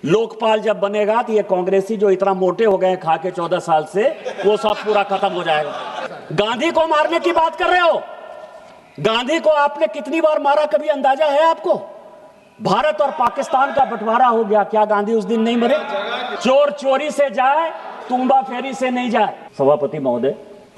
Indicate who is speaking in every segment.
Speaker 1: लोकपाल जब बनेगा तो ये कांग्रेसी जो इतना मोटे हो गए खा के 14 साल से, वो सब पूरा खत्म हो जाएगा। गांधी को मारने की बात कर रहे हो। गांधी को आपने कितनी बार मारा, कभी अंदाजा है आपको? भारत और पाकिस्तान का बंटवारा हो गया, क्या गांधी उस दिन नहीं मरे? चोर चोरी से जाए, तुम्बा फेरी से नहीं जाए। सभापति महोदय,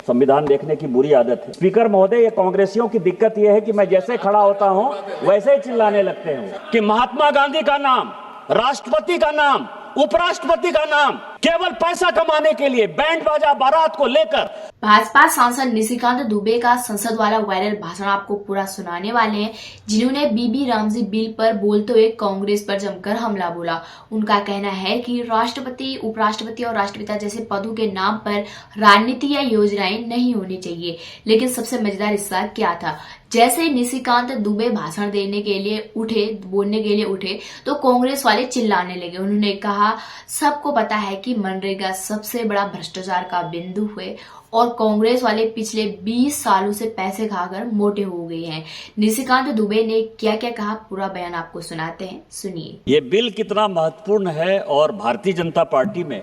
Speaker 1: संविधान देखने की बुरी आदत है। स्पीकर महोदय, ये कांग्रेसियों की दिक्कत यह है कि मैं जैसे खड़ा होता हूं वैसे ही चिल्लाने लगते हैं कि महात्मा गांधी का नाम, राष्ट्रपति का नाम, उपराष्ट्रपति का नाम केवल पैसा कमाने के लिए बैंड बाजा बारात को लेकर।
Speaker 2: भाजपा सांसद निशिकांत दुबे का संसद वाला वायरल भाषण आपको पूरा सुनाने वाले हैं, जिन्होंने बीबी रामजी बिल पर बोलते हुए कांग्रेस पर जमकर हमला बोला। उनका कहना है कि राष्ट्रपति, उपराष्ट्रपति और राष्ट्रपिता जैसे पदों के नाम पर राजनीति या योजनाएं नहीं होनी चाहिए। लेकिन सबसे मजेदार हिस्सा क्या था, जैसे निशिकांत दुबे भाषण देने के लिए उठे, बोलने के लिए उठे, तो कांग्रेस वाले चिल्लाने लगे। उन्होंने कहा, सबको पता है कि मनरेगा सबसे बड़ा भ्रष्टाचार का बिंदु है और कांग्रेस वाले पिछले 20 सालों से पैसे खाकर मोटे हो गए हैं। निशिकांत दुबे ने क्या क्या कहा, पूरा बयान आपको सुनाते हैं, सुनिए।
Speaker 1: ये बिल कितना महत्वपूर्ण है और भारतीय जनता पार्टी में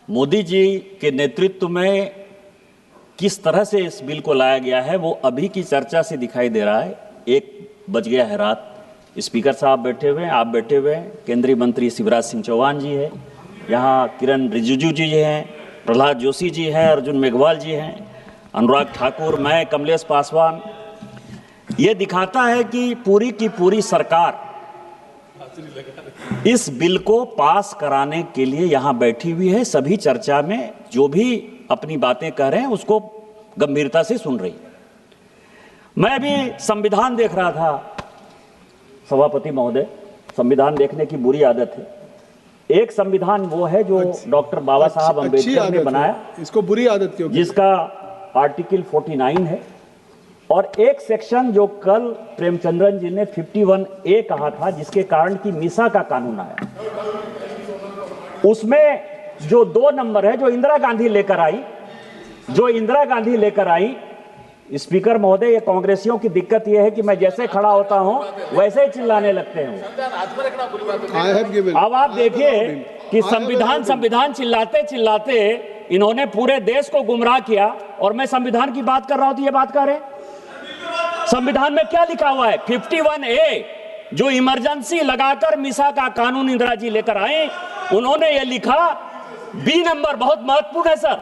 Speaker 1: मोदी जी के नेतृत्व में किस तरह से इस बिल को लाया गया है, वो अभी की चर्चा से दिखाई दे रहा है। 1 बज गया है रात, स्पीकर साहब बैठे हुए हैं, आप बैठे हुए हैं, केंद्रीय मंत्री शिवराज सिंह चौहान जी है, यहाँ किरण रिजिजू जी हैं, प्रहलाद जोशी जी हैं, अर्जुन मेघवाल जी हैं, अनुराग ठाकुर, मैं, कमलेश पासवान। ये दिखाता है कि पूरी की पूरी सरकार इस बिल को पास कराने के लिए यहाँ बैठी हुई है। सभी चर्चा में जो भी अपनी बातें कह रहे हैं उसको गंभीरता से सुन रही है। मैं भी संविधान देख रहा था। सभापति महोदय, संविधान देखने की बुरी आदत है। एक संविधान वो है जो डॉक्टर बाबा साहब अम्बेडकर ने बनाया,
Speaker 3: इसको बुरी आदत क्यों?
Speaker 1: जिसका आर्टिकल 49 है, और एक सेक्शन जो कल प्रेमचंद्रन जी ने 51A कहा था, जिसके कारण की मीसा का कानून आया। उसमें जो 2 नंबर है, जो इंदिरा गांधी लेकर आई, स्पीकर महोदय, ये कांग्रेसियों की दिक्कत यह है कि मैं जैसे खड़ा होता हूं वैसे ही चिल्लाने लगते हैं। अब आप देखिए कि संविधान चिल्लाते चिल्लाते इन्होंने पूरे देश को गुमराह किया, और मैं संविधान की बात कर रहा हूं तो ये बात कर रहे हैं। संविधान में क्या लिखा हुआ है? 51A, जो इमरजेंसी लगाकर मीसा का कानून इंदिरा जी लेकर आए, उन्होंने ये लिखा, बी नंबर बहुत महत्वपूर्ण है sir,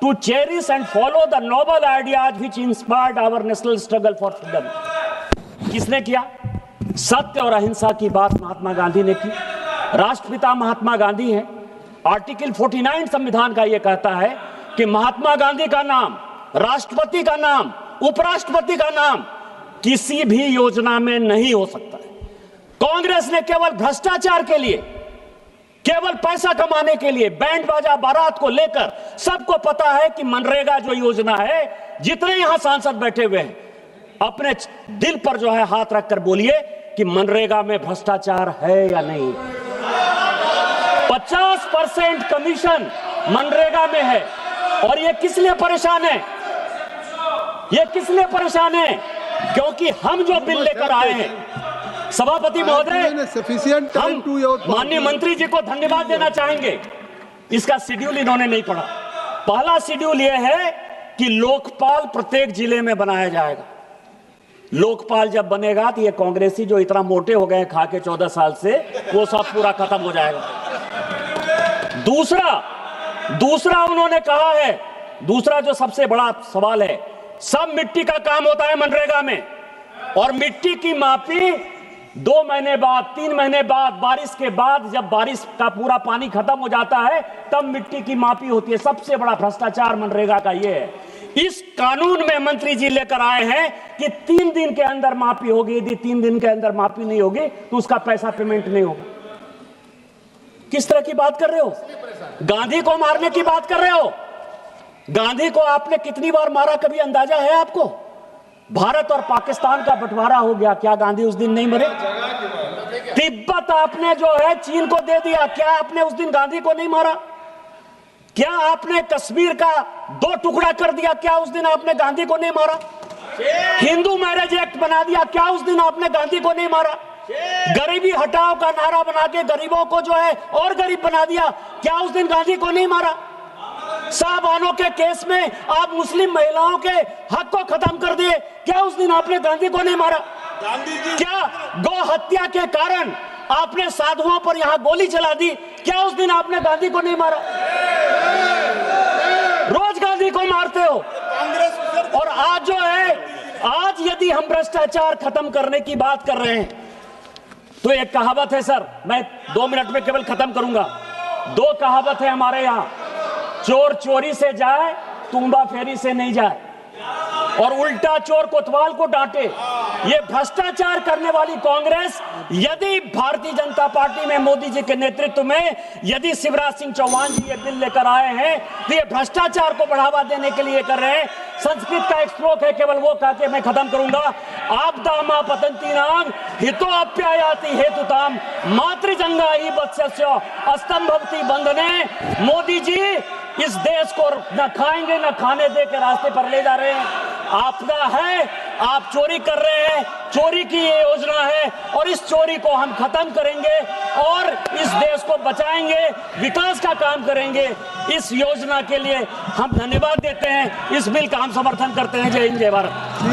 Speaker 1: to cherish and follow the noble ideas which inspired our national struggle for freedom. किसने किया? सत्य और अहिंसा की बात महात्मा गांधी ने की। राष्ट्रपिता महात्मा गांधी हैं। आर्टिकल 49 संविधान का यह कहता है कि महात्मा गांधी का नाम, राष्ट्रपति का नाम, उपराष्ट्रपति का नाम किसी भी योजना में नहीं हो सकता है। कांग्रेस ने केवल भ्रष्टाचार के लिए, केवल पैसा कमाने के लिए बैंड बाजा बारात को लेकर, सबको पता है कि मनरेगा जो योजना है, जितने यहां सांसद बैठे हुए हैं, अपने दिल पर जो है हाथ रखकर बोलिए कि मनरेगा में भ्रष्टाचार है या नहीं। 50% कमीशन मनरेगा में है, और ये किस लिए परेशान है? ये किस लिए परेशान है? क्योंकि हम जो बिल लेकर आए हैं, सभापति महोदय, हम माननीय मंत्री जी को धन्यवाद देना चाहेंगे। इसका शेड्यूल इन्होंने नहीं पढ़ा। पहला शेड्यूल यह है कि लोकपाल प्रत्येक जिले में बनाया जाएगा। लोकपाल जब बनेगा तो ये कांग्रेसी जो इतना मोटे हो गए खा के 14 साल से, वो सब पूरा खत्म हो जाएगा। दूसरा उन्होंने कहा है, दूसरा जो सबसे बड़ा सवाल है, सब मिट्टी का काम होता है मनरेगा में, और मिट्टी की मापी 2 महीने बाद, 3 महीने बाद, बारिश के बाद, जब बारिश का पूरा पानी खत्म हो जाता है तब मिट्टी की मापी होती है। सबसे बड़ा भ्रष्टाचार मनरेगा का ये है। इस कानून में मंत्री जी लेकर आए हैं कि 3 दिन के अंदर मापी होगी, यदि 3 दिन के अंदर मापी नहीं होगी तो उसका पैसा पेमेंट नहीं होगा। किस तरह की बात कर रहे हो? गांधी को मारने की बात कर रहे हो। गांधी को आपने कितनी बार मारा, कभी अंदाजा है आपको? भारत और पाकिस्तान का बंटवारा हो गया, क्या गांधी उस दिन नहीं मरे? तिब्बत आपने जो है चीन को दे दिया, क्या आपने उस दिन गांधी को नहीं मारा? क्या आपने कश्मीर का 2 टुकड़ा कर दिया, क्या उस दिन आपने गांधी को नहीं मारा? हिंदू मैरिज एक्ट बना दिया, क्या उस दिन आपने गांधी को नहीं मारा? गरीबी हटाओ का नारा बना के गरीबों को जो है और गरीब बना दिया। क्या उस दिन गांधी को नहीं मारा? साहबानों के केस में आप मुस्लिम महिलाओं के हक को खत्म कर दिए। क्या उस दिन आपने गांधी को नहीं मारा? क्या गौ हत्या के कारण आपने साधुओं पर यहां गोली चला दी? क्या उस दिन आपने गांधी को नहीं मारा? रोज गांधी को मारते हो। और आज जो है, आज यदि हम भ्रष्टाचार खत्म करने की बात कर रहे हैं तो एक कहावत है सर, मैं 2 मिनट में केवल खत्म करूंगा। 2 कहावत है हमारे यहां, चोर चोरी से जाए, तुम्बा फेरी से नहीं जाए, और उल्टा चोर कोतवाल को डांटे। ये भ्रष्टाचार करने वाली कांग्रेस यदि भारतीय जनता पार्टी में मोदी जी के नेतृत्व में यदि शिवराज सिंह चौहान जी ये बिल लेकर आए हैं तो ये भ्रष्टाचार को बढ़ावा देने के लिए कर रहे हैं। संस्कृत का एक श्लोक है, केवल वो कह के मैं खत्म करूंगा। आपदा मा पतंती नाम हितो अप्यायाति हेतुताम मातृजंगा ही वत्स्य अस्तंभवती बंधने। मोदी जी इस देश को न खाएंगे न खाने दे के रास्ते पर ले जा रहे हैं। आपदा है, आप चोरी कर रहे हैं, चोरी की ये योजना है और इस चोरी को हम खत्म करेंगे और इस देश को बचाएंगे, विकास का काम करेंगे। इस योजना के लिए हम धन्यवाद देते हैं, इस बिल का हम समर्थन करते हैं। जय हिंद, जय भारत।